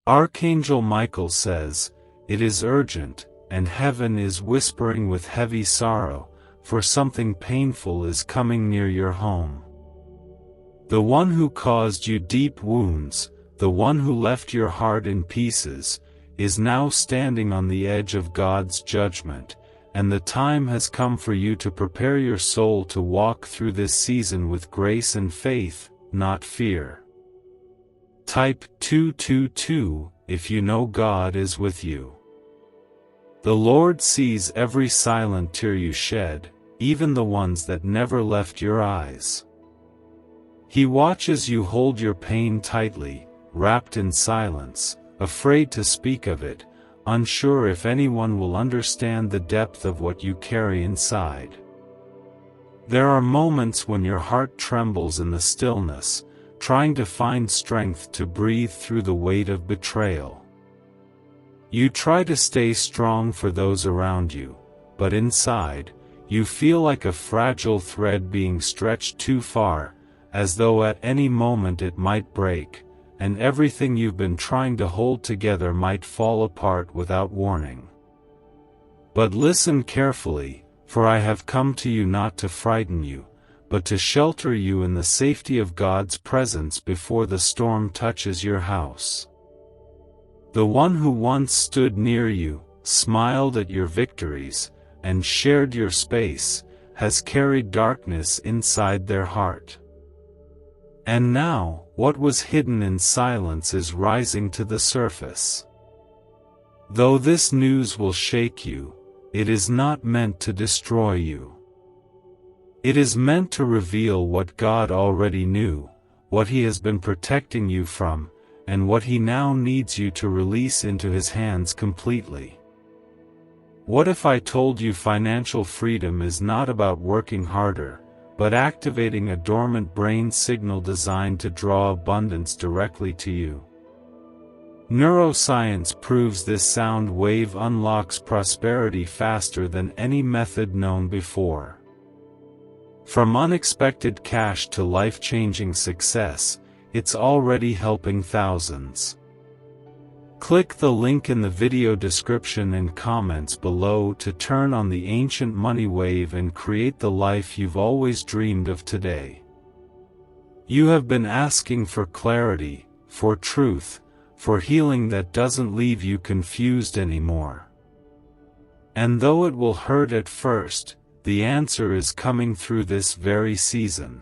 Archangel Michael says, "It is urgent, and heaven is whispering with heavy sorrow, for something painful is coming near your home. The one who caused you deep wounds, the one who left your heart in pieces, is now standing on the edge of God's judgment, and the time has come for you to prepare your soul to walk through this season with grace and faith, not fear." Type 222 if you know God is with you. The Lord sees every silent tear you shed, even the ones that never left your eyes. He watches you hold your pain tightly, wrapped in silence, afraid to speak of it, unsure if anyone will understand the depth of what you carry inside. There are moments when your heart trembles in the stillness, trying to find strength to breathe through the weight of betrayal. You try to stay strong for those around you, but inside, you feel like a fragile thread being stretched too far, as though at any moment it might break, and everything you've been trying to hold together might fall apart without warning. But listen carefully, for I have come to you not to frighten you, but to shelter you in the safety of God's presence before the storm touches your house. The one who once stood near you, smiled at your victories, and shared your space, has carried darkness inside their heart. And now, what was hidden in silence is rising to the surface. Though this news will shake you, it is not meant to destroy you. It is meant to reveal what God already knew, what He has been protecting you from, and what He now needs you to release into His hands completely. What if I told you financial freedom is not about working harder, but activating a dormant brain signal designed to draw abundance directly to you? Neuroscience proves this sound wave unlocks prosperity faster than any method known before. From unexpected cash to life-changing success, it's already helping thousands. Click the link in the video description and comments below to turn on the ancient money wave and create the life you've always dreamed of today. You have been asking for clarity, for truth, for healing that doesn't leave you confused anymore. And though it will hurt at first, the answer is coming through this very season.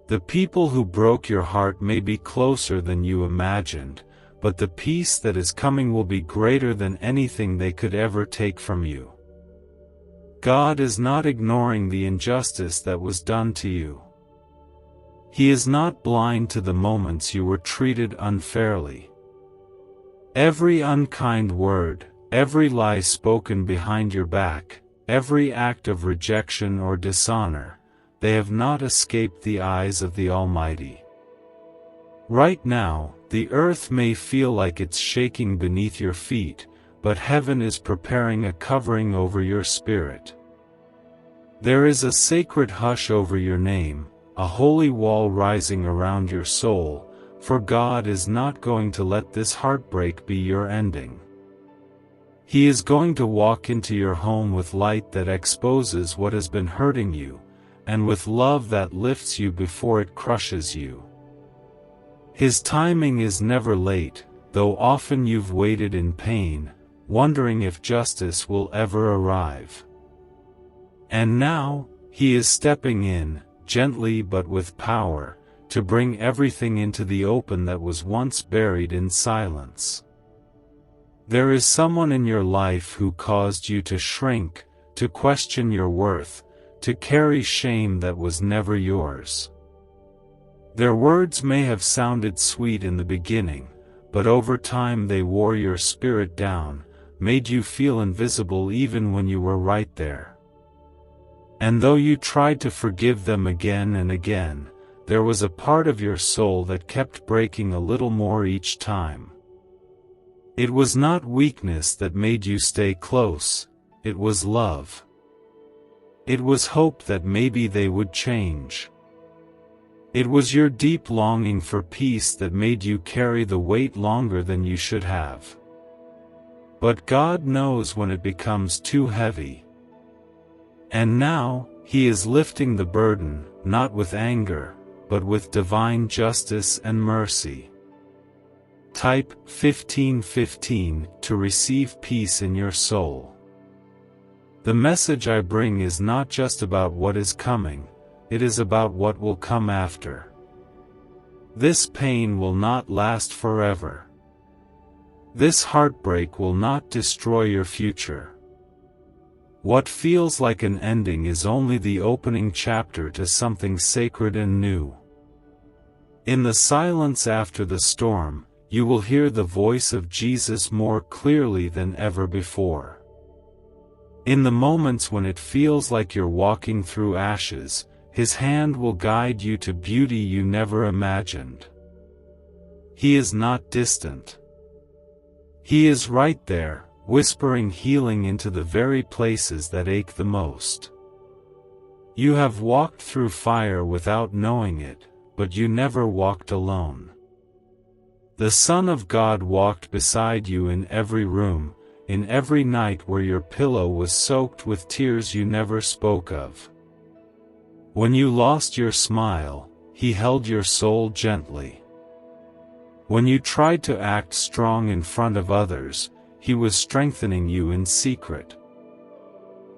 The people who broke your heart may be closer than you imagined, but the peace that is coming will be greater than anything they could ever take from you. God is not ignoring the injustice that was done to you. He is not blind to the moments you were treated unfairly. Every unkind word, every lie spoken behind your back, every act of rejection or dishonor, they have not escaped the eyes of the Almighty. Right now, the earth may feel like it's shaking beneath your feet, but heaven is preparing a covering over your spirit. There is a sacred hush over your name, a holy wall rising around your soul, for God is not going to let this heartbreak be your ending. He is going to walk into your home with light that exposes what has been hurting you, and with love that lifts you before it crushes you. His timing is never late, though often you've waited in pain, wondering if justice will ever arrive. And now, He is stepping in, gently but with power, to bring everything into the open that was once buried in silence. There is someone in your life who caused you to shrink, to question your worth, to carry shame that was never yours. Their words may have sounded sweet in the beginning, but over time they wore your spirit down, made you feel invisible even when you were right there. And though you tried to forgive them again and again, there was a part of your soul that kept breaking a little more each time. It was not weakness that made you stay close, it was love. It was hope that maybe they would change. It was your deep longing for peace that made you carry the weight longer than you should have. But God knows when it becomes too heavy. And now, He is lifting the burden, not with anger, but with divine justice and mercy. Type 1515 to receive peace in your soul. The message I bring is not just about what is coming, it is about what will come after. This pain will not last forever. This heartbreak will not destroy your future. What feels like an ending is only the opening chapter to something sacred and new. In the silence after the storm, you will hear the voice of Jesus more clearly than ever before. In the moments when it feels like you're walking through ashes, His hand will guide you to beauty you never imagined. He is not distant. He is right there, whispering healing into the very places that ache the most. You have walked through fire without knowing it, but you never walked alone. The Son of God walked beside you in every room, in every night where your pillow was soaked with tears you never spoke of. When you lost your smile, He held your soul gently. When you tried to act strong in front of others, He was strengthening you in secret.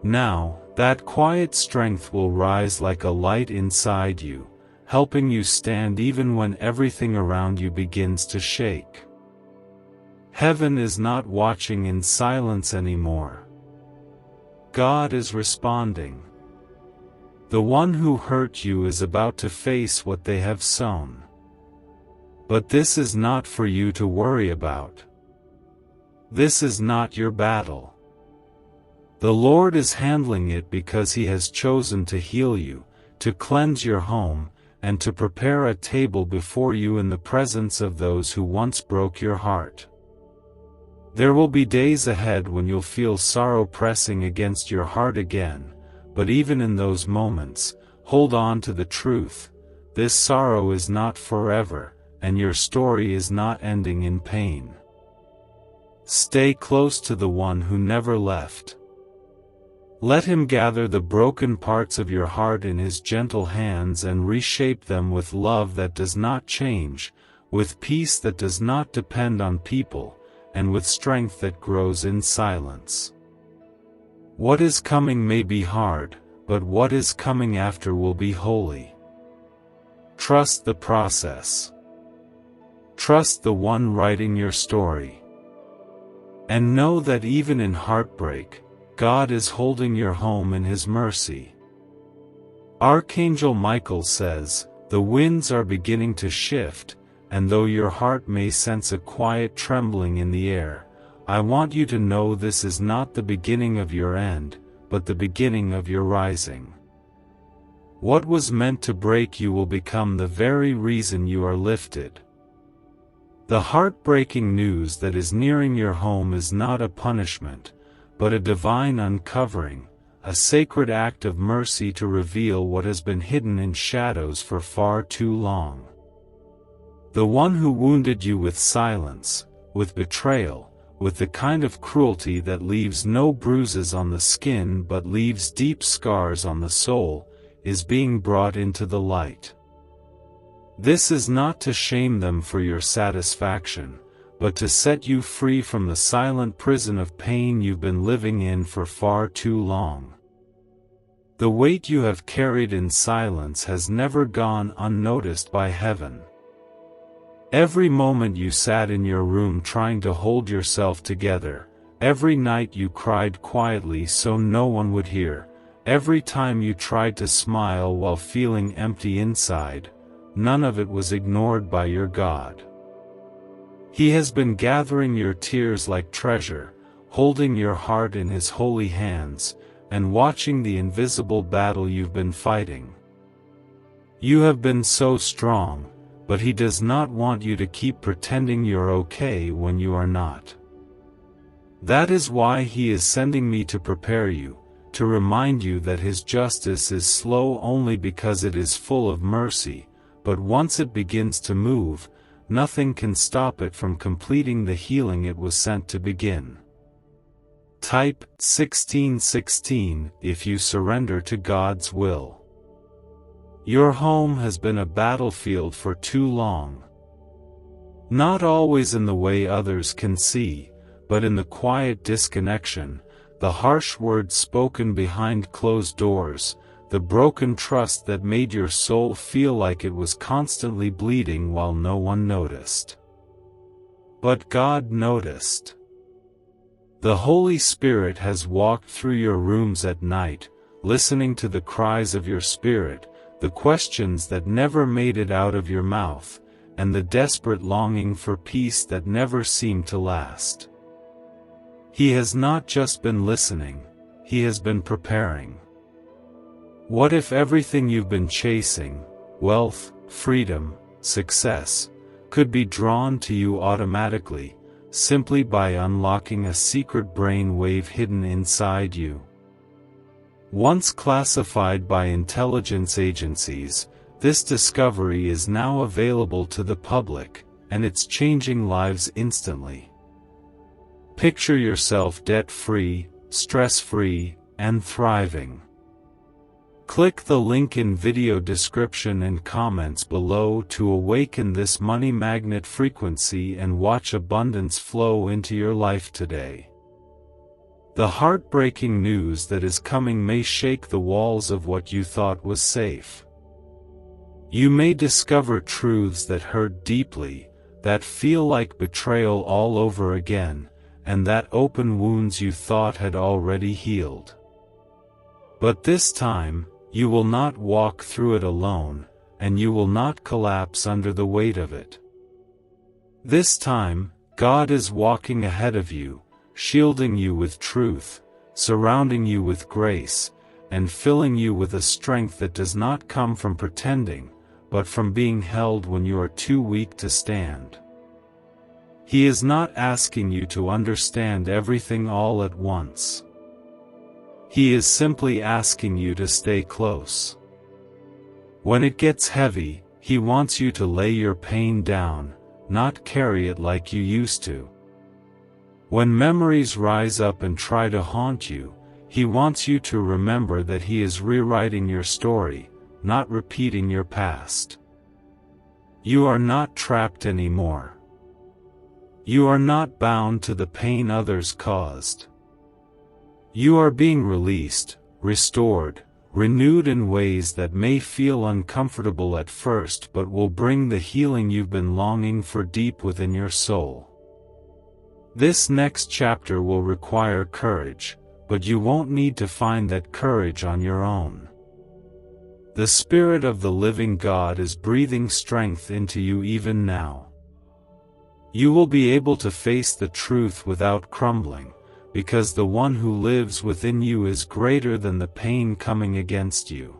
Now, that quiet strength will rise like a light inside you, helping you stand even when everything around you begins to shake. Heaven is not watching in silence anymore. God is responding. The one who hurt you is about to face what they have sown. But this is not for you to worry about. This is not your battle. The Lord is handling it because He has chosen to heal you, to cleanse your home, and to prepare a table before you in the presence of those who once broke your heart. There will be days ahead when you'll feel sorrow pressing against your heart again, but even in those moments, hold on to the truth. This sorrow is not forever, and your story is not ending in pain. Stay close to the one who never left. Let Him gather the broken parts of your heart in His gentle hands and reshape them with love that does not change, with peace that does not depend on people, and with strength that grows in silence. What is coming may be hard, but what is coming after will be holy. Trust the process. Trust the one writing your story. And know that even in heartbreak, God is holding your home in His mercy. Archangel Michael says, "The winds are beginning to shift, and though your heart may sense a quiet trembling in the air, I want you to know this is not the beginning of your end, but the beginning of your rising. What was meant to break you will become the very reason you are lifted." The heartbreaking news that is nearing your home is not a punishment, but a divine uncovering, a sacred act of mercy to reveal what has been hidden in shadows for far too long. The one who wounded you with silence, with betrayal, with the kind of cruelty that leaves no bruises on the skin but leaves deep scars on the soul, is being brought into the light. This is not to shame them for your satisfaction, but to set you free from the silent prison of pain you've been living in for far too long. The weight you have carried in silence has never gone unnoticed by heaven. Every moment you sat in your room trying to hold yourself together, every night you cried quietly so no one would hear, every time you tried to smile while feeling empty inside, none of it was ignored by your God. He has been gathering your tears like treasure, holding your heart in His holy hands, and watching the invisible battle you've been fighting. You have been so strong, but He does not want you to keep pretending you're okay when you are not. That is why He is sending me to prepare you, to remind you that His justice is slow only because it is full of mercy, but once it begins to move, nothing can stop it from completing the healing it was sent to begin. Type 1616 if you surrender to God's will. Your home has been a battlefield for too long. Not always in the way others can see, but in the quiet disconnection, the harsh words spoken behind closed doors, the broken trust that made your soul feel like it was constantly bleeding while no one noticed. But God noticed. The Holy Spirit has walked through your rooms at night, listening to the cries of your spirit, the questions that never made it out of your mouth, and the desperate longing for peace that never seemed to last. He has not just been listening, He has been preparing. What if everything you've been chasing, wealth, freedom, success, could be drawn to you automatically, simply by unlocking a secret brain wave hidden inside you? Once classified by intelligence agencies, this discovery is now available to the public, and it's changing lives instantly. Picture yourself debt-free, stress-free, and thriving. Click the link in video description and comments below to awaken this money magnet frequency and watch abundance flow into your life today. The heartbreaking news that is coming may shake the walls of what you thought was safe. You may discover truths that hurt deeply, that feel like betrayal all over again, and that open wounds you thought had already healed. But this time, you will not walk through it alone, and you will not collapse under the weight of it. This time, God is walking ahead of you, shielding you with truth, surrounding you with grace, and filling you with a strength that does not come from pretending, but from being held when you are too weak to stand. He is not asking you to understand everything all at once. He is simply asking you to stay close. When it gets heavy, He wants you to lay your pain down, not carry it like you used to. When memories rise up and try to haunt you, He wants you to remember that He is rewriting your story, not repeating your past. You are not trapped anymore. You are not bound to the pain others caused. You are being released, restored, renewed in ways that may feel uncomfortable at first but will bring the healing you've been longing for deep within your soul. This next chapter will require courage, but you won't need to find that courage on your own. The Spirit of the living God is breathing strength into you even now. You will be able to face the truth without crumbling, because the one who lives within you is greater than the pain coming against you.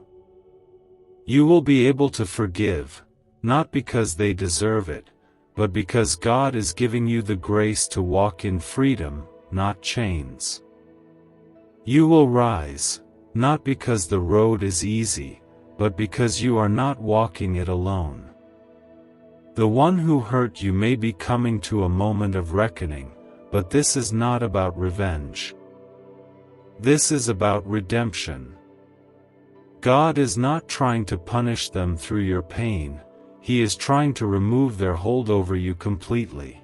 You will be able to forgive, not because they deserve it, but because God is giving you the grace to walk in freedom, not chains. You will rise, not because the road is easy, but because you are not walking it alone. The one who hurt you may be coming to a moment of reckoning, but this is not about revenge. This is about redemption. God is not trying to punish them through your pain, He is trying to remove their hold over you completely.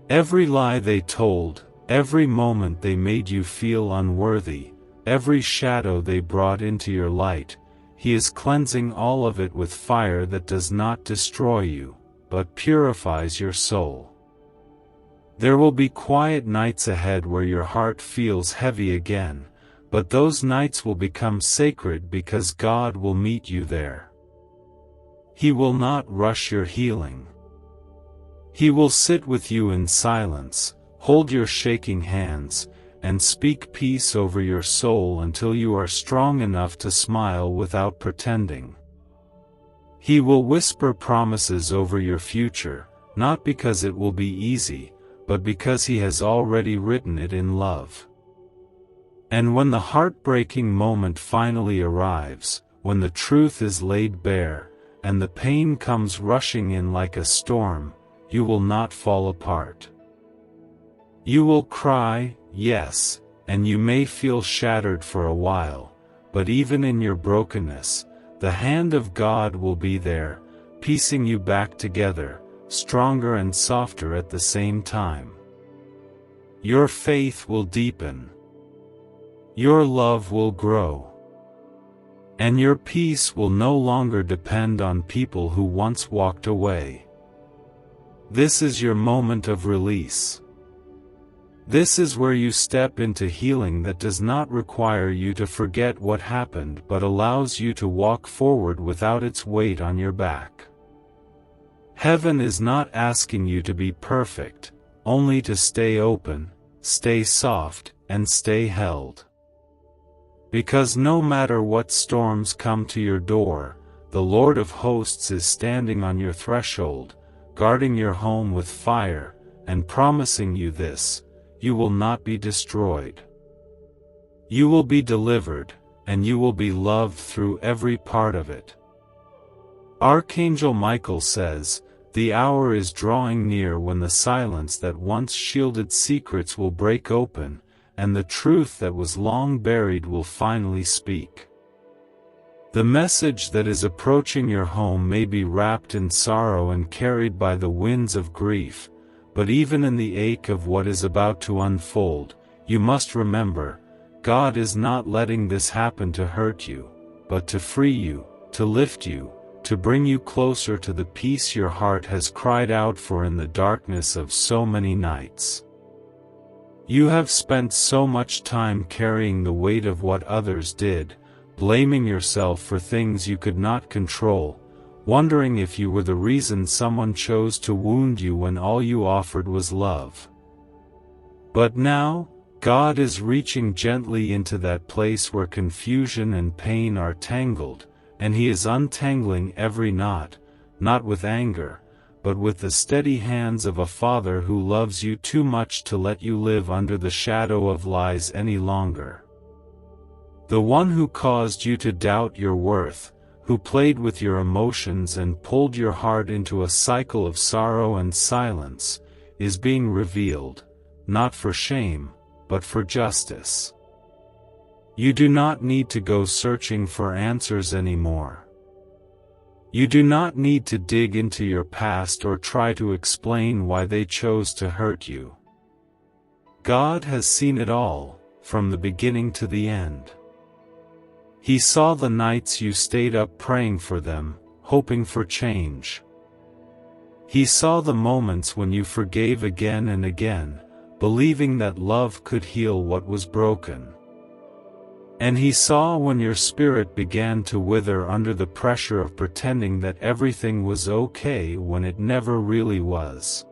Every lie they told, every moment they made you feel unworthy, every shadow they brought into your light, He is cleansing all of it with fire that does not destroy you, but purifies your soul. There will be quiet nights ahead where your heart feels heavy again, but those nights will become sacred because God will meet you there. He will not rush your healing. He will sit with you in silence, hold your shaking hands, and speak peace over your soul until you are strong enough to smile without pretending. He will whisper promises over your future, not because it will be easy, but because He has already written it in love. And when the heartbreaking moment finally arrives, when the truth is laid bare, and the pain comes rushing in like a storm, you will not fall apart. You will cry, yes, and you may feel shattered for a while, but even in your brokenness, the hand of God will be there, piecing you back together, stronger and softer at the same time. Your faith will deepen. Your love will grow. And your peace will no longer depend on people who once walked away. This is your moment of release. This is where you step into healing that does not require you to forget what happened but allows you to walk forward without its weight on your back. Heaven is not asking you to be perfect, only to stay open, stay soft, and stay held. Because no matter what storms come to your door, the Lord of hosts is standing on your threshold, guarding your home with fire, and promising you this: you will not be destroyed. You will be delivered, and you will be loved through every part of it. Archangel Michael says, "The hour is drawing near when the silence that once shielded secrets will break open, and the truth that was long buried will finally speak." The message that is approaching your home may be wrapped in sorrow and carried by the winds of grief, but even in the ache of what is about to unfold, you must remember, God is not letting this happen to hurt you, but to free you, to lift you, to bring you closer to the peace your heart has cried out for in the darkness of so many nights. You have spent so much time carrying the weight of what others did, blaming yourself for things you could not control, wondering if you were the reason someone chose to wound you when all you offered was love. But now, God is reaching gently into that place where confusion and pain are tangled, and He is untangling every knot, not with anger, but with the steady hands of a Father who loves you too much to let you live under the shadow of lies any longer. The one who caused you to doubt your worth, who played with your emotions and pulled your heart into a cycle of sorrow and silence, is being revealed, not for shame, but for justice. You do not need to go searching for answers anymore. You do not need to dig into your past or try to explain why they chose to hurt you. God has seen it all, from the beginning to the end. He saw the nights you stayed up praying for them, hoping for change. He saw the moments when you forgave again and again, believing that love could heal what was broken. And He saw when your spirit began to wither under the pressure of pretending that everything was okay when it never really was.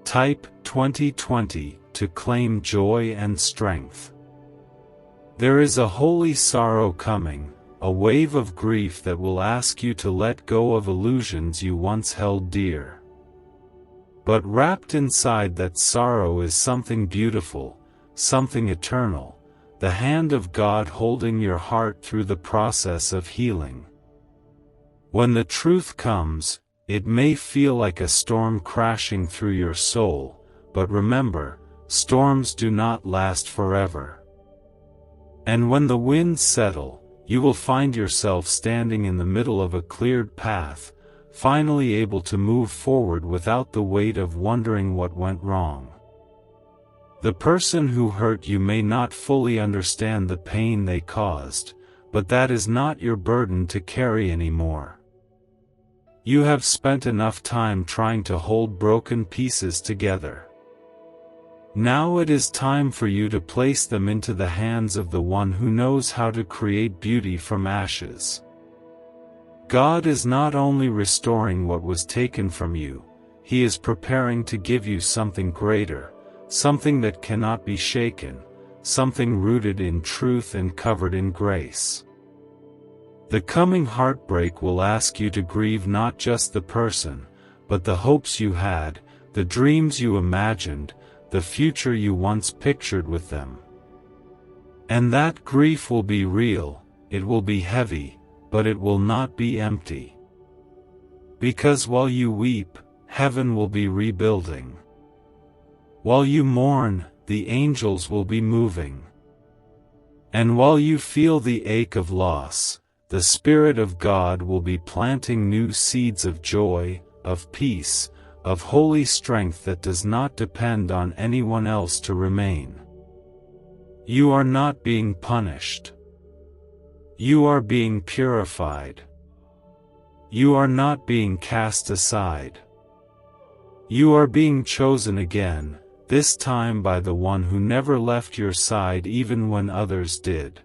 Type 2020 to claim joy and strength. There is a holy sorrow coming, a wave of grief that will ask you to let go of illusions you once held dear. But wrapped inside that sorrow is something beautiful, something eternal, the hand of God holding your heart through the process of healing. When the truth comes, it may feel like a storm crashing through your soul, but remember, storms do not last forever. And when the winds settle, you will find yourself standing in the middle of a cleared path, finally able to move forward without the weight of wondering what went wrong. The person who hurt you may not fully understand the pain they caused, but that is not your burden to carry anymore. You have spent enough time trying to hold broken pieces together. Now it is time for you to place them into the hands of the one who knows how to create beauty from ashes. God is not only restoring what was taken from you, He is preparing to give you something greater, something that cannot be shaken, something rooted in truth and covered in grace. The coming heartbreak will ask you to grieve not just the person, but the hopes you had, the dreams you imagined, the future you once pictured with them. And that grief will be real, it will be heavy, but it will not be empty. Because while you weep, heaven will be rebuilding. While you mourn, the angels will be moving. And while you feel the ache of loss, the Spirit of God will be planting new seeds of joy, of peace, of holy strength that does not depend on anyone else to remain. You are not being punished. You are being purified. You are not being cast aside. You are being chosen again, this time by the one who never left your side even when others did.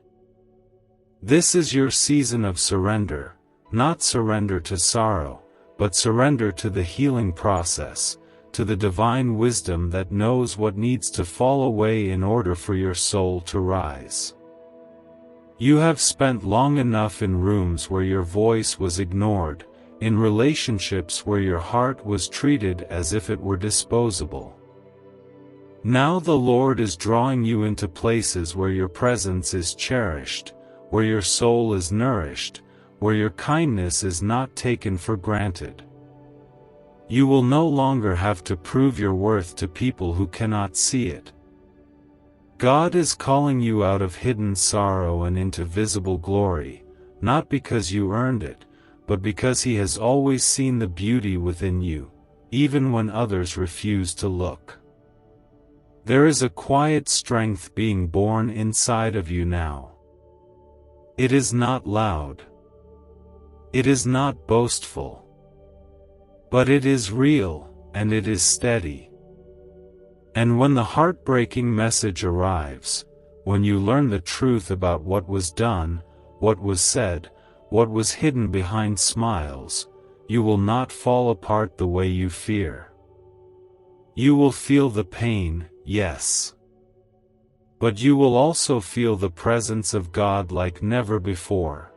This is your season of surrender, not surrender to sorrow, but surrender to the healing process, to the divine wisdom that knows what needs to fall away in order for your soul to rise. You have spent long enough in rooms where your voice was ignored, in relationships where your heart was treated as if it were disposable. Now the Lord is drawing you into places where your presence is cherished, where your soul is nourished, where your kindness is not taken for granted. You will no longer have to prove your worth to people who cannot see it. God is calling you out of hidden sorrow and into visible glory, not because you earned it, but because He has always seen the beauty within you, even when others refuse to look. There is a quiet strength being born inside of you now. It is not loud. It is not boastful. But it is real, and it is steady. And when the heartbreaking message arrives, when you learn the truth about what was done, what was said, what was hidden behind smiles, you will not fall apart the way you fear. You will feel the pain, yes. But you will also feel the presence of God like never before.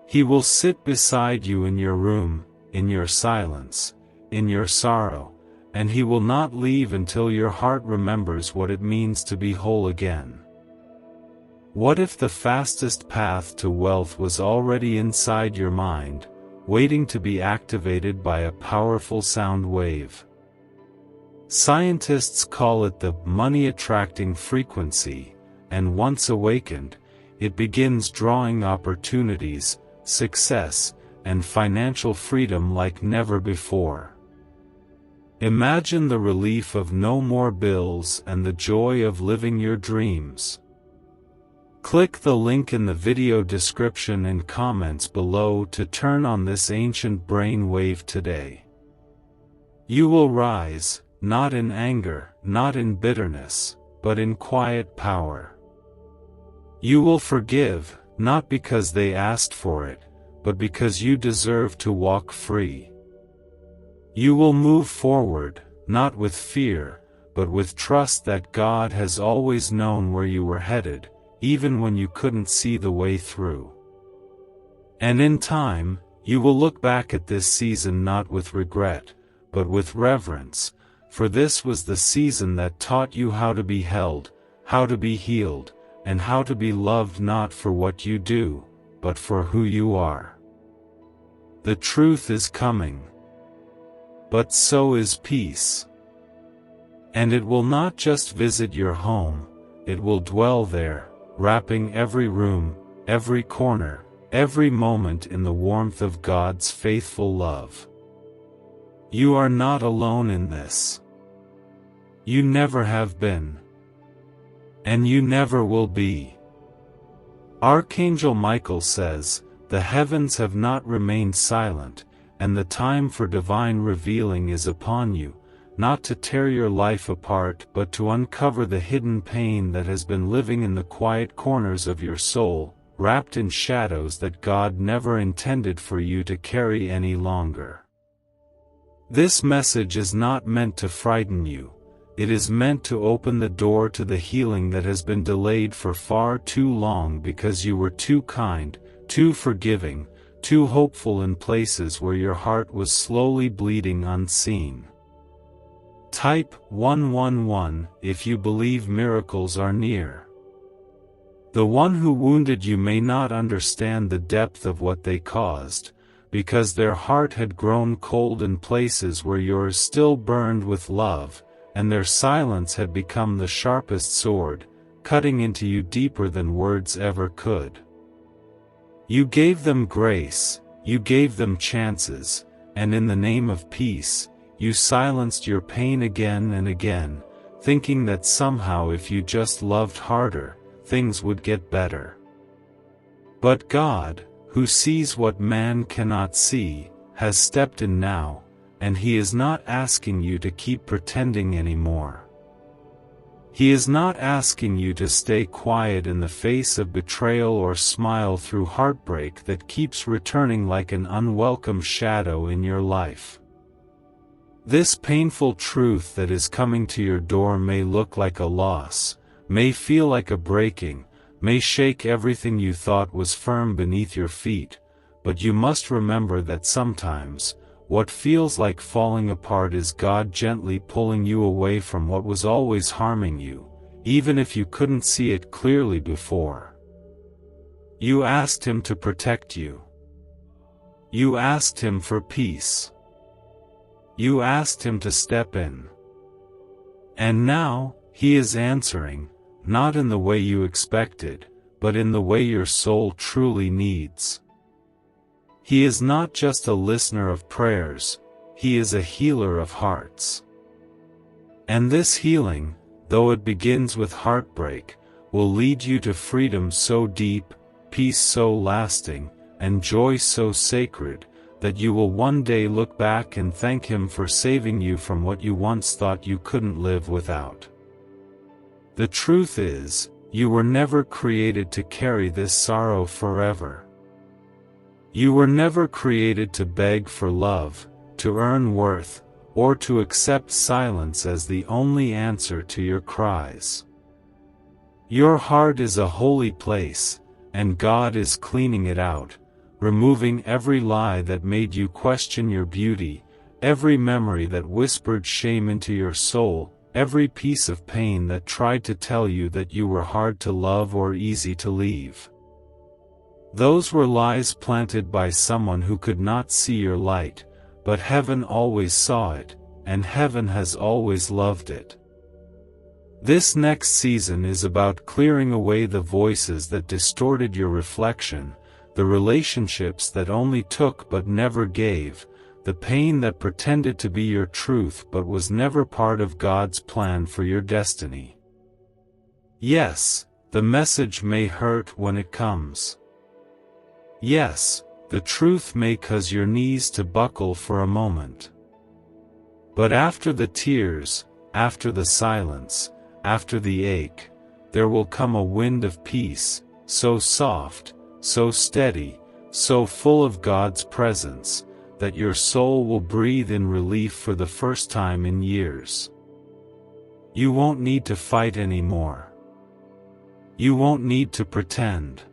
He will sit beside you in your room, in your silence, in your sorrow, and He will not leave until your heart remembers what it means to be whole again. What if the fastest path to wealth was already inside your mind, waiting to be activated by a powerful sound wave? Scientists call it the money-attracting frequency, and once awakened, it begins drawing opportunities, success, and financial freedom like never before. Imagine the relief of no more bills and the joy of living your dreams. Click the link in the video description and comments below to turn on this ancient brain wave today. You will rise, not in anger, not in bitterness, but in quiet power. You will forgive, not because they asked for it, but because you deserve to walk free. You will move forward, not with fear, but with trust that God has always known where you were headed, even when you couldn't see the way through. And in time, you will look back at this season not with regret, but with reverence, for this was the season that taught you how to be held, how to be healed, and how to be loved not for what you do, but for who you are. The truth is coming. But so is peace. And it will not just visit your home, it will dwell there, wrapping every room, every corner, every moment in the warmth of God's faithful love. You are not alone in this. You never have been. And you never will be. Archangel Michael says, "The heavens have not remained silent, and the time for divine revealing is upon you, not to tear your life apart but to uncover the hidden pain that has been living in the quiet corners of your soul, wrapped in shadows that God never intended for you to carry any longer." This message is not meant to frighten you. It is meant to open the door to the healing that has been delayed for far too long because you were too kind, too forgiving, too hopeful in places where your heart was slowly bleeding unseen. Type 111 if you believe miracles are near. The one who wounded you may not understand the depth of what they caused, because their heart had grown cold in places where yours still burned with love, and their silence had become the sharpest sword, cutting into you deeper than words ever could. You gave them grace, you gave them chances, and in the name of peace, you silenced your pain again and again, thinking that somehow if you just loved harder, things would get better. But God, who sees what man cannot see, has stepped in now, and He is not asking you to keep pretending anymore. He is not asking you to stay quiet in the face of betrayal or smile through heartbreak that keeps returning like an unwelcome shadow in your life. This painful truth that is coming to your door may look like a loss, may feel like a breaking, may shake everything you thought was firm beneath your feet, but you must remember that sometimes, what feels like falling apart is God gently pulling you away from what was always harming you, even if you couldn't see it clearly before. You asked Him to protect you. You asked Him for peace. You asked Him to step in. And now, He is answering, not in the way you expected, but in the way your soul truly needs. He is not just a listener of prayers, He is a healer of hearts. And this healing, though it begins with heartbreak, will lead you to freedom so deep, peace so lasting, and joy so sacred, that you will one day look back and thank Him for saving you from what you once thought you couldn't live without. The truth is, you were never created to carry this sorrow forever. You were never created to beg for love, to earn worth, or to accept silence as the only answer to your cries. Your heart is a holy place, and God is cleaning it out, removing every lie that made you question your beauty, every memory that whispered shame into your soul, every piece of pain that tried to tell you that you were hard to love or easy to leave. Those were lies planted by someone who could not see your light, but heaven always saw it, and heaven has always loved it. This next season is about clearing away the voices that distorted your reflection, the relationships that only took but never gave, the pain that pretended to be your truth but was never part of God's plan for your destiny. Yes, the message may hurt when it comes. Yes, the truth may cause your knees to buckle for a moment. But after the tears, after the silence, after the ache, there will come a wind of peace, so soft, so steady, so full of God's presence, that your soul will breathe in relief for the first time in years. You won't need to fight anymore. You won't need to pretend.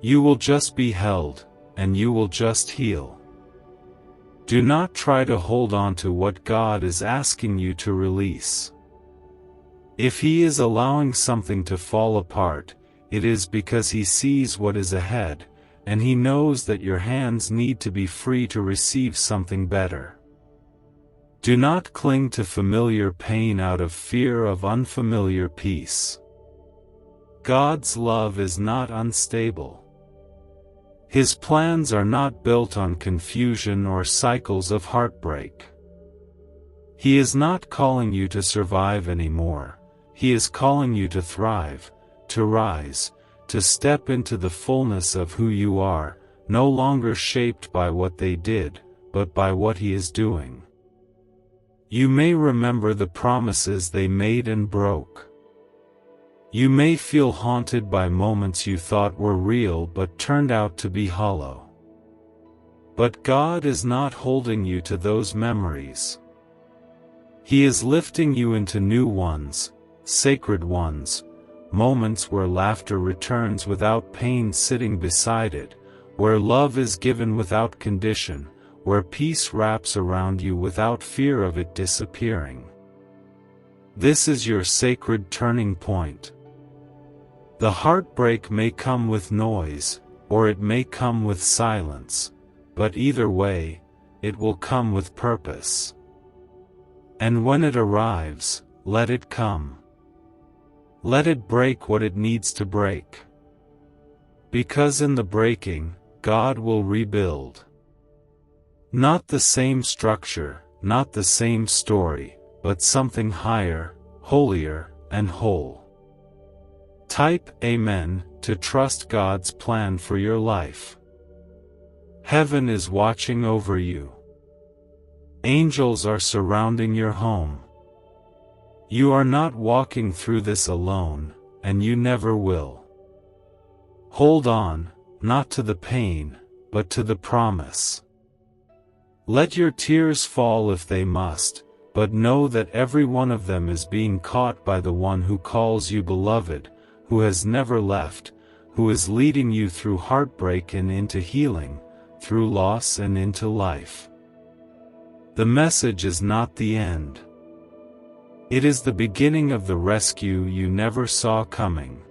You will just be held, and you will just heal. Do not try to hold on to what God is asking you to release. If He is allowing something to fall apart, it is because He sees what is ahead, and He knows that your hands need to be free to receive something better. Do not cling to familiar pain out of fear of unfamiliar peace. God's love is not unstable. His plans are not built on confusion or cycles of heartbreak. He is not calling you to survive anymore. He is calling you to thrive, to rise, to step into the fullness of who you are, no longer shaped by what they did, but by what He is doing. You may remember the promises they made and broke. You may feel haunted by moments you thought were real but turned out to be hollow. But God is not holding you to those memories. He is lifting you into new ones, sacred ones, moments where laughter returns without pain sitting beside it, where love is given without condition, where peace wraps around you without fear of it disappearing. This is your sacred turning point. The heartbreak may come with noise, or it may come with silence, but either way, it will come with purpose. And when it arrives, let it come. Let it break what it needs to break. Because in the breaking, God will rebuild. Not the same structure, not the same story, but something higher, holier, and whole. Type Amen to trust God's plan for your life. Heaven is watching over you. Angels are surrounding your home. You are not walking through this alone, and you never will. Hold on, not to the pain, but to the promise. Let your tears fall if they must, but know that every one of them is being caught by the one who calls you beloved, who has never left, who is leading you through heartbreak and into healing, through loss and into life. The message is not the end. It is the beginning of the rescue you never saw coming.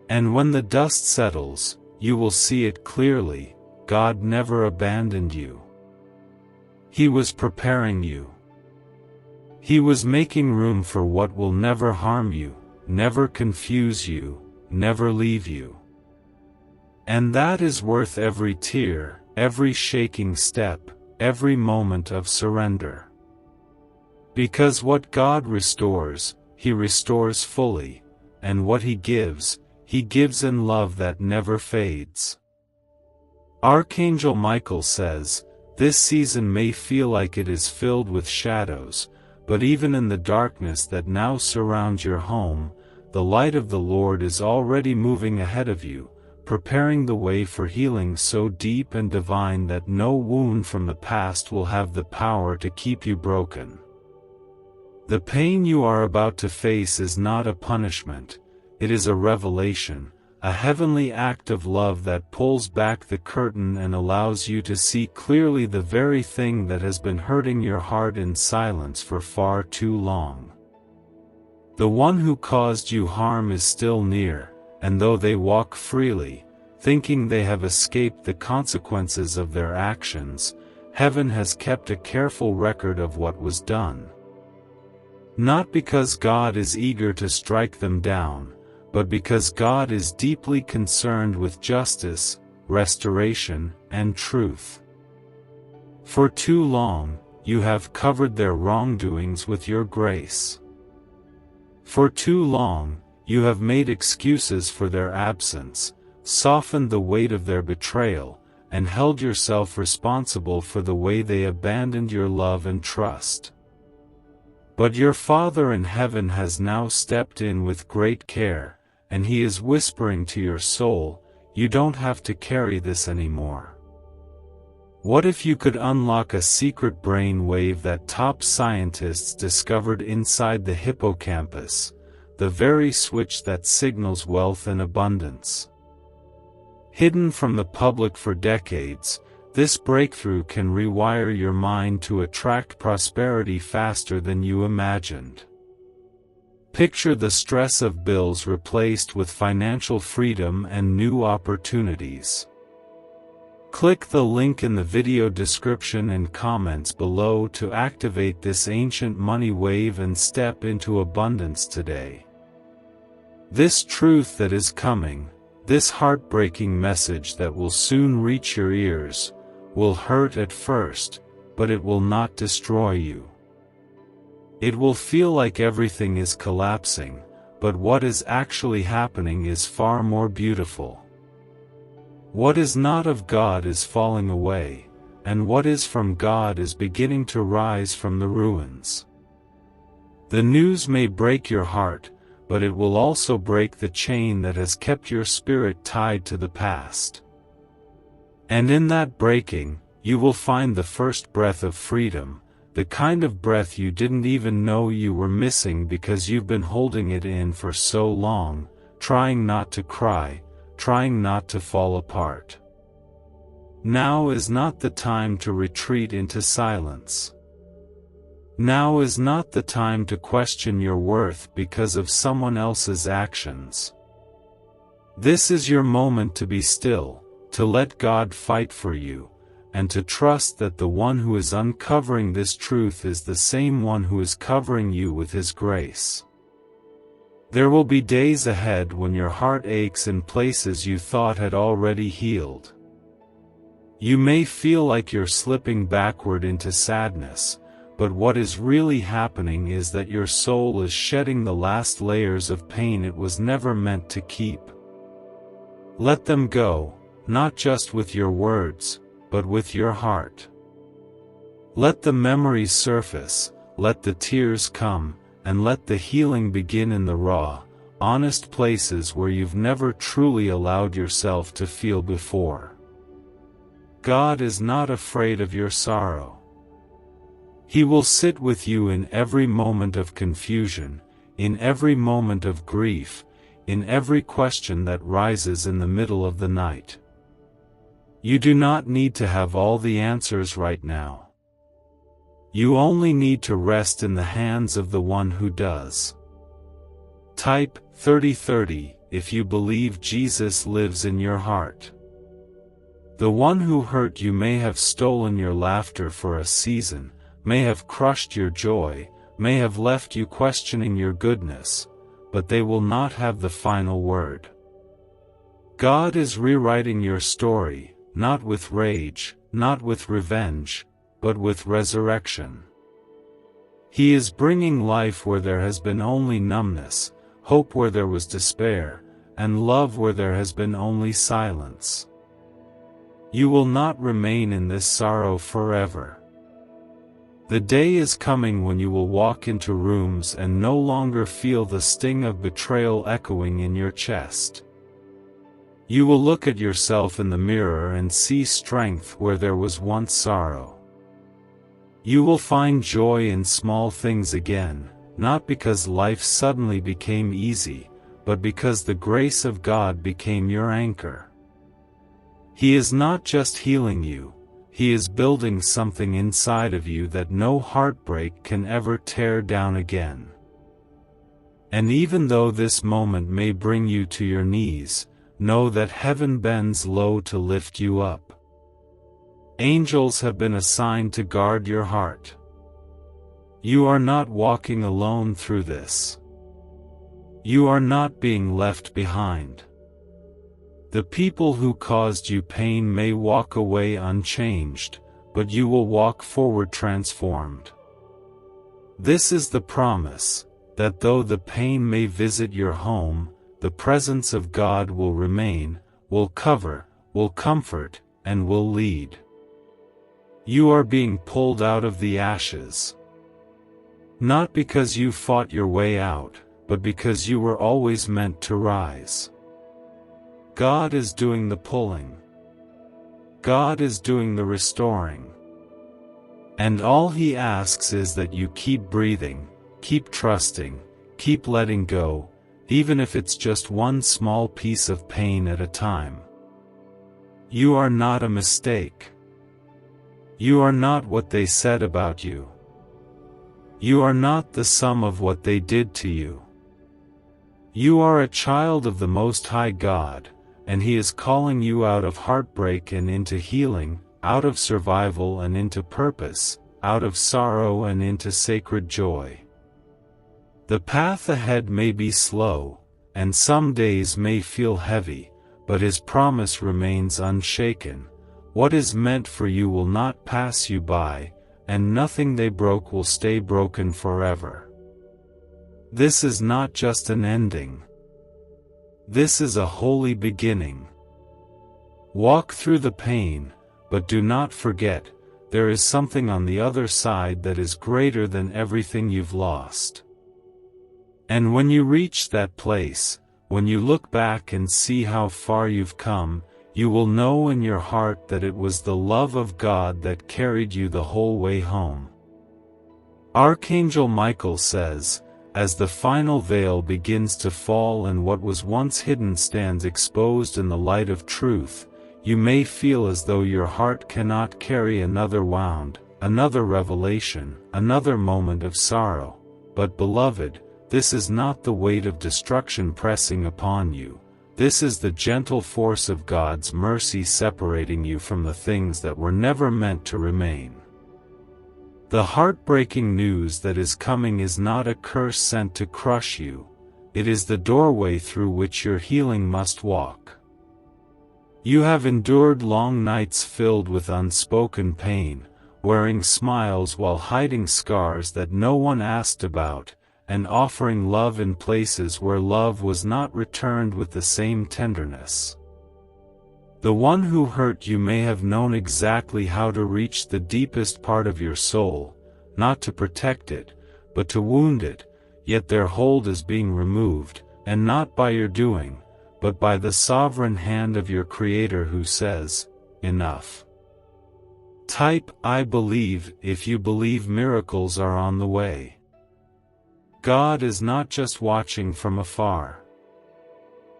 And when the dust settles, you will see it clearly. God never abandoned you. He was preparing you. He was making room for what will never harm you, never confuse you, never leave you. And that is worth every tear, every shaking step, every moment of surrender. Because what God restores, He restores fully, and what He gives in love that never fades. Archangel Michael says, "This season may feel like it is filled with shadows, but even in the darkness that now surrounds your home, the light of the Lord is already moving ahead of you, preparing the way for healing so deep and divine that no wound from the past will have the power to keep you broken." The pain you are about to face is not a punishment, it is a revelation, a heavenly act of love that pulls back the curtain and allows you to see clearly the very thing that has been hurting your heart in silence for far too long. The one who caused you harm is still near, and though they walk freely, thinking they have escaped the consequences of their actions, heaven has kept a careful record of what was done. Not because God is eager to strike them down, but because God is deeply concerned with justice, restoration, and truth. For too long, you have covered their wrongdoings with your grace. For too long, you have made excuses for their absence, softened the weight of their betrayal, and held yourself responsible for the way they abandoned your love and trust. But your Father in heaven has now stepped in with great care, and He is whispering to your soul, "You don't have to carry this anymore." What if you could unlock a secret brain wave that top scientists discovered inside the hippocampus, the very switch that signals wealth and abundance? Hidden from the public for decades, this breakthrough can rewire your mind to attract prosperity faster than you imagined. Picture the stress of bills replaced with financial freedom and new opportunities. Click the link in the video description and comments below to activate this ancient money wave and step into abundance today. This truth that is coming, this heartbreaking message that will soon reach your ears, will hurt at first, but it will not destroy you. It will feel like everything is collapsing, but what is actually happening is far more beautiful. What is not of God is falling away, and what is from God is beginning to rise from the ruins. The news may break your heart, but it will also break the chain that has kept your spirit tied to the past. And in that breaking, you will find the first breath of freedom, the kind of breath you didn't even know you were missing because you've been holding it in for so long, trying not to cry, trying not to fall apart. Now is not the time to retreat into silence. Now is not the time to question your worth because of someone else's actions. This is your moment to be still, to let God fight for you, and to trust that the one who is uncovering this truth is the same one who is covering you with his grace. There will be days ahead when your heart aches in places you thought had already healed. You may feel like you're slipping backward into sadness, but what is really happening is that your soul is shedding the last layers of pain it was never meant to keep. Let them go, not just with your words, but with your heart. Let the memories surface, let the tears come, and let the healing begin in the raw, honest places where you've never truly allowed yourself to feel before. God is not afraid of your sorrow. He will sit with you in every moment of confusion, in every moment of grief, in every question that rises in the middle of the night. You do not need to have all the answers right now. You only need to rest in the hands of the one who does. Type 3030 if you believe Jesus lives in your heart. The one who hurt you may have stolen your laughter for a season, may have crushed your joy, may have left you questioning your goodness, but they will not have the final word. God is rewriting your story, not with rage, not with revenge, but with resurrection. He is bringing life where there has been only numbness, hope where there was despair, and love where there has been only silence. You will not remain in this sorrow forever. The day is coming when you will walk into rooms and no longer feel the sting of betrayal echoing in your chest. You will look at yourself in the mirror and see strength where there was once sorrow. You will find joy in small things again, not because life suddenly became easy, but because the grace of God became your anchor. He is not just healing you, He is building something inside of you that no heartbreak can ever tear down again. And even though this moment may bring you to your knees, know that heaven bends low to lift you up. Angels have been assigned to guard your heart. You are not walking alone through this. You are not being left behind. The people who caused you pain may walk away unchanged, but you will walk forward transformed. This is the promise, that though the pain may visit your home, the presence of God will remain, will cover, will comfort, and will lead. You are being pulled out of the ashes. Not because you fought your way out, but because you were always meant to rise. God is doing the pulling. God is doing the restoring. And all He asks is that you keep breathing, keep trusting, keep letting go, even if it's just one small piece of pain at a time. You are not a mistake. You are not what they said about you. You are not the sum of what they did to you. You are a child of the Most High God, and He is calling you out of heartbreak and into healing, out of survival and into purpose, out of sorrow and into sacred joy. The path ahead may be slow, and some days may feel heavy, but His promise remains unshaken. What is meant for you will not pass you by, and nothing they broke will stay broken forever. This is not just an ending. This is a holy beginning. Walk through the pain, but do not forget, there is something on the other side that is greater than everything you've lost. And when you reach that place, when you look back and see how far you've come, you will know in your heart that it was the love of God that carried you the whole way home. Archangel Michael says, as the final veil begins to fall and what was once hidden stands exposed in the light of truth, you may feel as though your heart cannot carry another wound, another revelation, another moment of sorrow. But beloved, this is not the weight of destruction pressing upon you. This is the gentle force of God's mercy separating you from the things that were never meant to remain. The heartbreaking news that is coming is not a curse sent to crush you, it is the doorway through which your healing must walk. You have endured long nights filled with unspoken pain, wearing smiles while hiding scars that no one asked about, and offering love in places where love was not returned with the same tenderness. The one who hurt you may have known exactly how to reach the deepest part of your soul, not to protect it, but to wound it, yet their hold is being removed, and not by your doing, but by the sovereign hand of your Creator who says, "Enough." Type "I believe" if you believe miracles are on the way. God is not just watching from afar.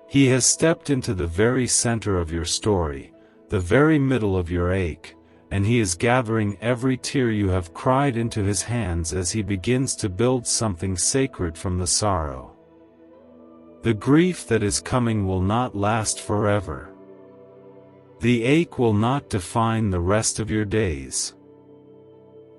He has stepped into the very center of your story, the very middle of your ache, and He is gathering every tear you have cried into His hands as He begins to build something sacred from the sorrow. The grief that is coming will not last forever. The ache will not define the rest of your days.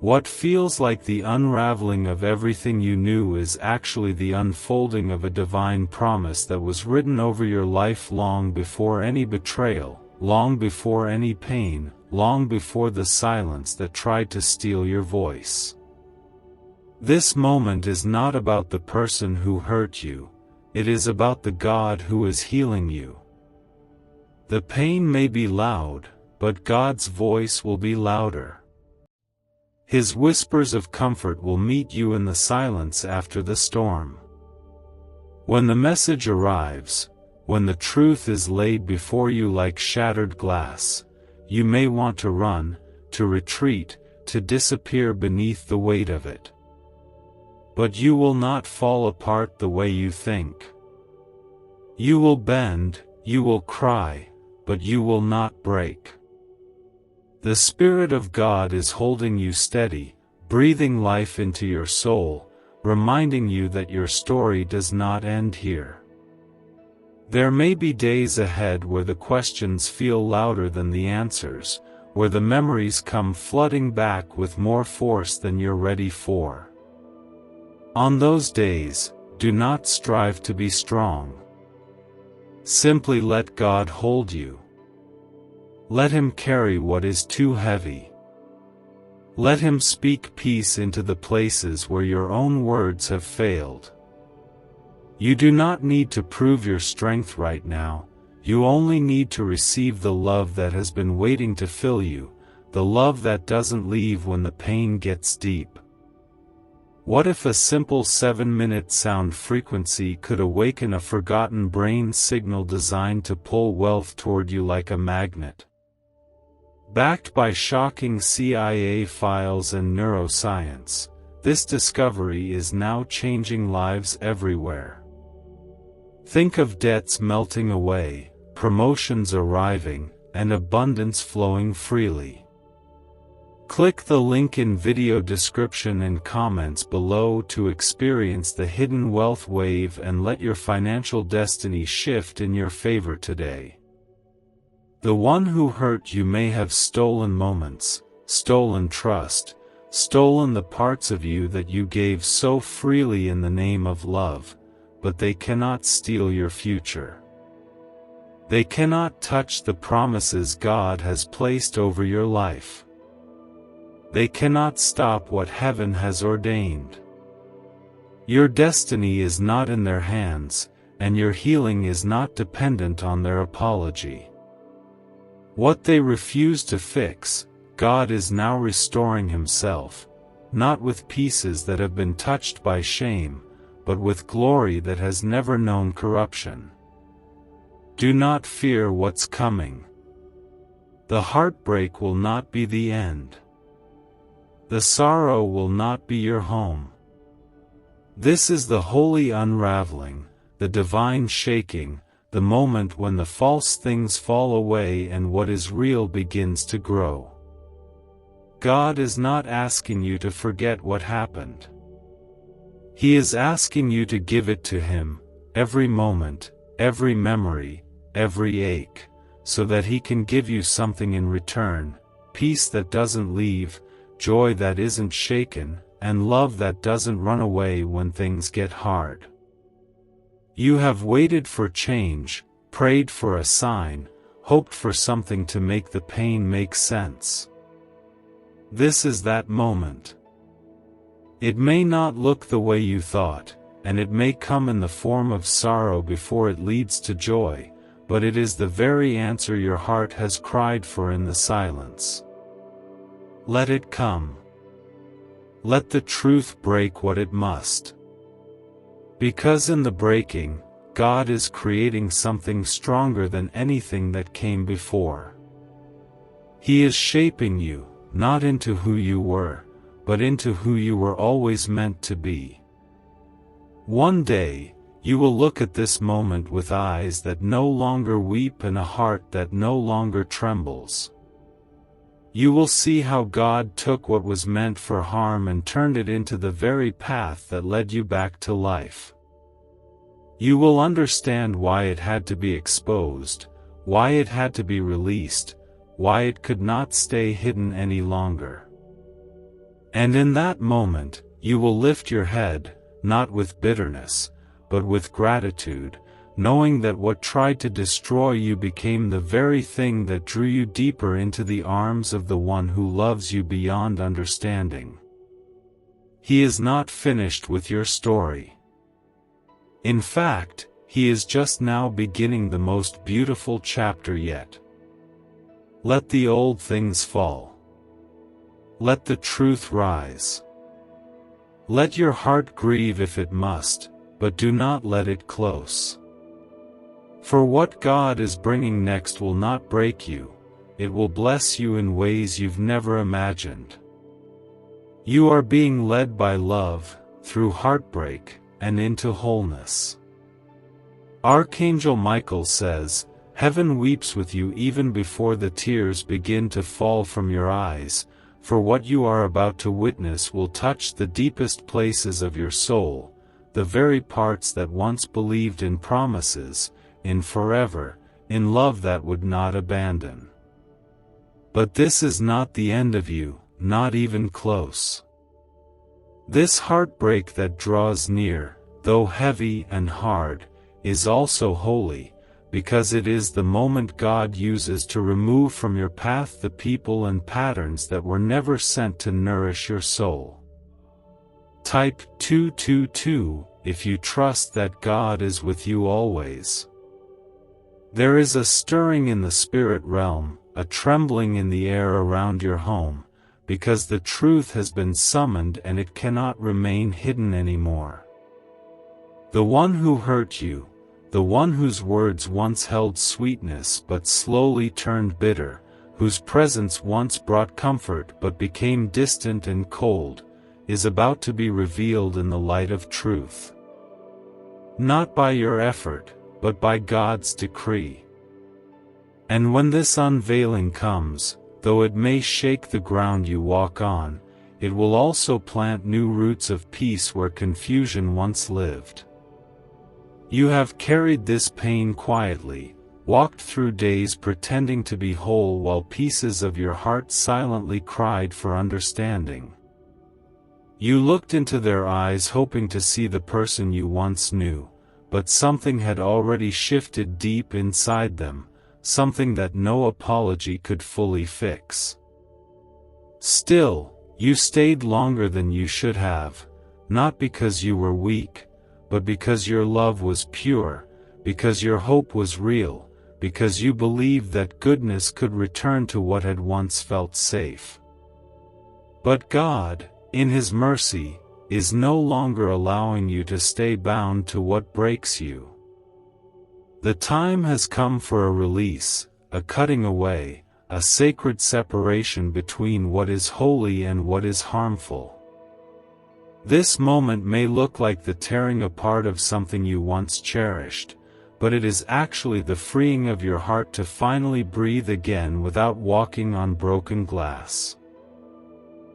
What feels like the unraveling of everything you knew is actually the unfolding of a divine promise that was written over your life long before any betrayal, long before any pain, long before the silence that tried to steal your voice. This moment is not about the person who hurt you, it is about the God who is healing you. The pain may be loud, but God's voice will be louder. His whispers of comfort will meet you in the silence after the storm. When the message arrives, when the truth is laid before you like shattered glass, you may want to run, to retreat, to disappear beneath the weight of it. But you will not fall apart the way you think. You will bend, you will cry, but you will not break. The Spirit of God is holding you steady, breathing life into your soul, reminding you that your story does not end here. There may be days ahead where the questions feel louder than the answers, where the memories come flooding back with more force than you're ready for. On those days, do not strive to be strong. Simply let God hold you. Let Him carry what is too heavy. Let Him speak peace into the places where your own words have failed. You do not need to prove your strength right now, you only need to receive the love that has been waiting to fill you, the love that doesn't leave when the pain gets deep. What if a simple 7-minute sound frequency could awaken a forgotten brain signal designed to pull wealth toward you like a magnet? Backed by shocking CIA files and neuroscience, this discovery is now changing lives everywhere. Think of debts melting away, promotions arriving, and abundance flowing freely. Click the link in video description and comments below to experience the hidden wealth wave and let your financial destiny shift in your favor today. The one who hurt you may have stolen moments, stolen trust, stolen the parts of you that you gave so freely in the name of love, but they cannot steal your future. They cannot touch the promises God has placed over your life. They cannot stop what heaven has ordained. Your destiny is not in their hands, and your healing is not dependent on their apology. What they refuse to fix, God is now restoring Himself, not with pieces that have been touched by shame, but with glory that has never known corruption. Do not fear what's coming. The heartbreak will not be the end. The sorrow will not be your home. This is the holy unraveling, the divine shaking, the moment when the false things fall away and what is real begins to grow. God is not asking you to forget what happened. He is asking you to give it to Him, every moment, every memory, every ache, so that He can give you something in return: peace that doesn't leave, joy that isn't shaken, and love that doesn't run away when things get hard. You have waited for change, prayed for a sign, hoped for something to make the pain make sense. This is that moment. It may not look the way you thought, and it may come in the form of sorrow before it leads to joy, but it is the very answer your heart has cried for in the silence. Let it come. Let the truth break what it must. Because in the breaking, God is creating something stronger than anything that came before. He is shaping you, not into who you were, but into who you were always meant to be. One day, you will look at this moment with eyes that no longer weep and a heart that no longer trembles. You will see how God took what was meant for harm and turned it into the very path that led you back to life. You will understand why it had to be exposed, why it had to be released, why it could not stay hidden any longer. And in that moment, you will lift your head, not with bitterness, but with gratitude, knowing that what tried to destroy you became the very thing that drew you deeper into the arms of the one who loves you beyond understanding. He is not finished with your story. In fact, He is just now beginning the most beautiful chapter yet. Let the old things fall. Let the truth rise. Let your heart grieve if it must, but do not let it close. For what God is bringing next will not break you, it will bless you in ways you've never imagined. You are being led by love, through heartbreak, and into wholeness. Archangel Michael says, "Heaven weeps with you even before the tears begin to fall from your eyes, for what you are about to witness will touch the deepest places of your soul, the very parts that once believed in promises, in forever, in love that would not abandon." But this is not the end of you, not even close. This heartbreak that draws near, though heavy and hard, is also holy, because it is the moment God uses to remove from your path the people and patterns that were never sent to nourish your soul. Type 222 if you trust that God is with you always. There is a stirring in the spirit realm, a trembling in the air around your home, because the truth has been summoned and it cannot remain hidden anymore. The one who hurt you, the one whose words once held sweetness but slowly turned bitter, whose presence once brought comfort but became distant and cold, is about to be revealed in the light of truth. Not by your effort, but by God's decree. And when this unveiling comes, though it may shake the ground you walk on, it will also plant new roots of peace where confusion once lived. You have carried this pain quietly, walked through days pretending to be whole while pieces of your heart silently cried for understanding. You looked into their eyes hoping to see the person you once knew, but something had already shifted deep inside them, something that no apology could fully fix. Still, you stayed longer than you should have, not because you were weak, but because your love was pure, because your hope was real, because you believed that goodness could return to what had once felt safe. But God, in His mercy, is no longer allowing you to stay bound to what breaks you. The time has come for a release, a cutting away, a sacred separation between what is holy and what is harmful. This moment may look like the tearing apart of something you once cherished, but it is actually the freeing of your heart to finally breathe again without walking on broken glass.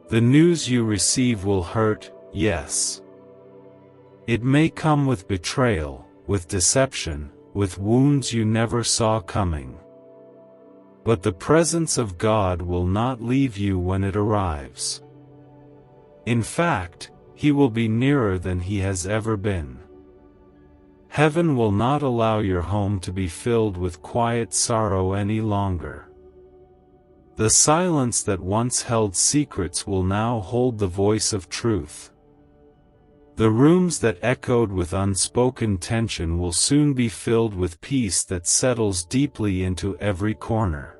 The news you receive will hurt, yes. It may come with betrayal, with deception, with wounds you never saw coming. But the presence of God will not leave you when it arrives. In fact, He will be nearer than He has ever been. Heaven will not allow your home to be filled with quiet sorrow any longer. The silence that once held secrets will now hold the voice of truth. The rooms that echoed with unspoken tension will soon be filled with peace that settles deeply into every corner.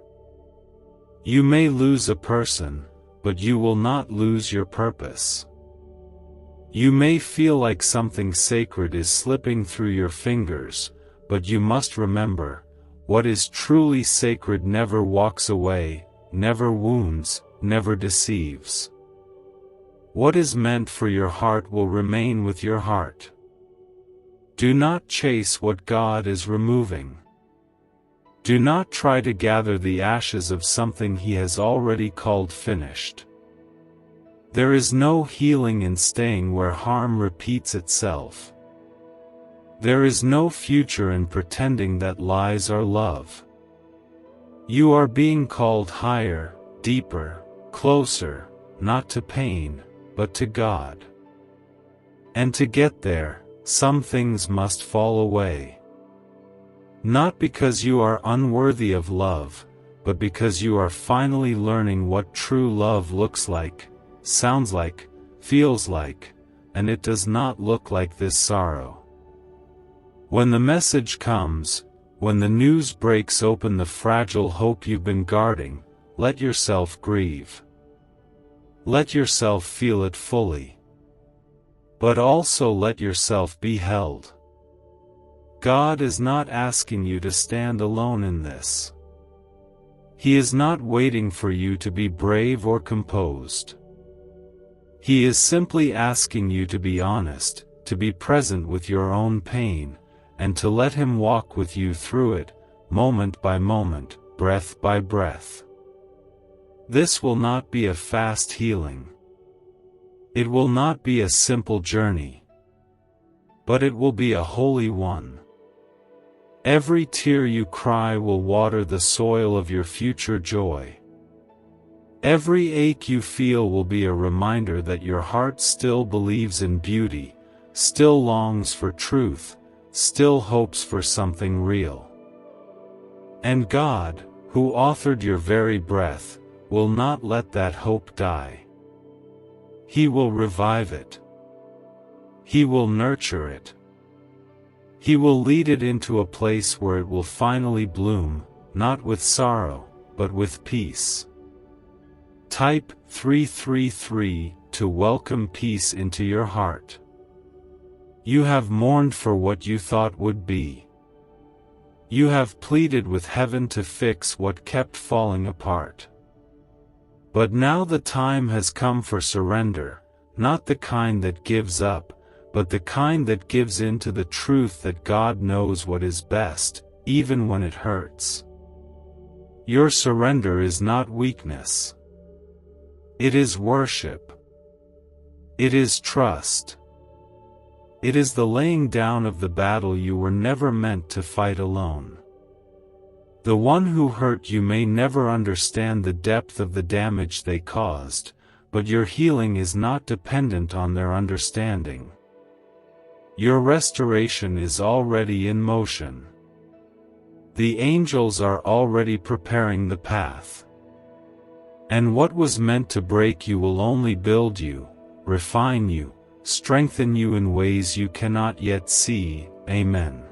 You may lose a person, but you will not lose your purpose. You may feel like something sacred is slipping through your fingers, but you must remember, what is truly sacred never walks away, never wounds, never deceives. What is meant for your heart will remain with your heart. Do not chase what God is removing. Do not try to gather the ashes of something He has already called finished. There is no healing in staying where harm repeats itself. There is no future in pretending that lies are love. You are being called higher, deeper, closer, not to pain, but to God. And to get there, some things must fall away. Not because you are unworthy of love, but because you are finally learning what true love looks like, sounds like, feels like, and it does not look like this sorrow. When the message comes, when the news breaks open the fragile hope you've been guarding, let yourself grieve. Let yourself feel it fully. But also let yourself be held. God is not asking you to stand alone in this. He is not waiting for you to be brave or composed. He is simply asking you to be honest, to be present with your own pain, and to let Him walk with you through it, moment by moment, breath by breath. This will not be a fast healing. It will not be a simple journey. But it will be a holy one. Every tear you cry will water the soil of your future joy. Every ache you feel will be a reminder that your heart still believes in beauty, still longs for truth, still hopes for something real. And God, who authored your very breath, will not let that hope die. He will revive it. He will nurture it. He will lead it into a place where it will finally bloom, not with sorrow, but with peace. Type 333 to welcome peace into your heart. You have mourned for what you thought would be. You have pleaded with heaven to fix what kept falling apart. But now the time has come for surrender, not the kind that gives up, but the kind that gives in to the truth that God knows what is best, even when it hurts. Your surrender is not weakness. It is worship. It is trust. It is the laying down of the battle you were never meant to fight alone. The one who hurt you may never understand the depth of the damage they caused, but your healing is not dependent on their understanding. Your restoration is already in motion. The angels are already preparing the path. And what was meant to break you will only build you, refine you, strengthen you in ways you cannot yet see. Amen.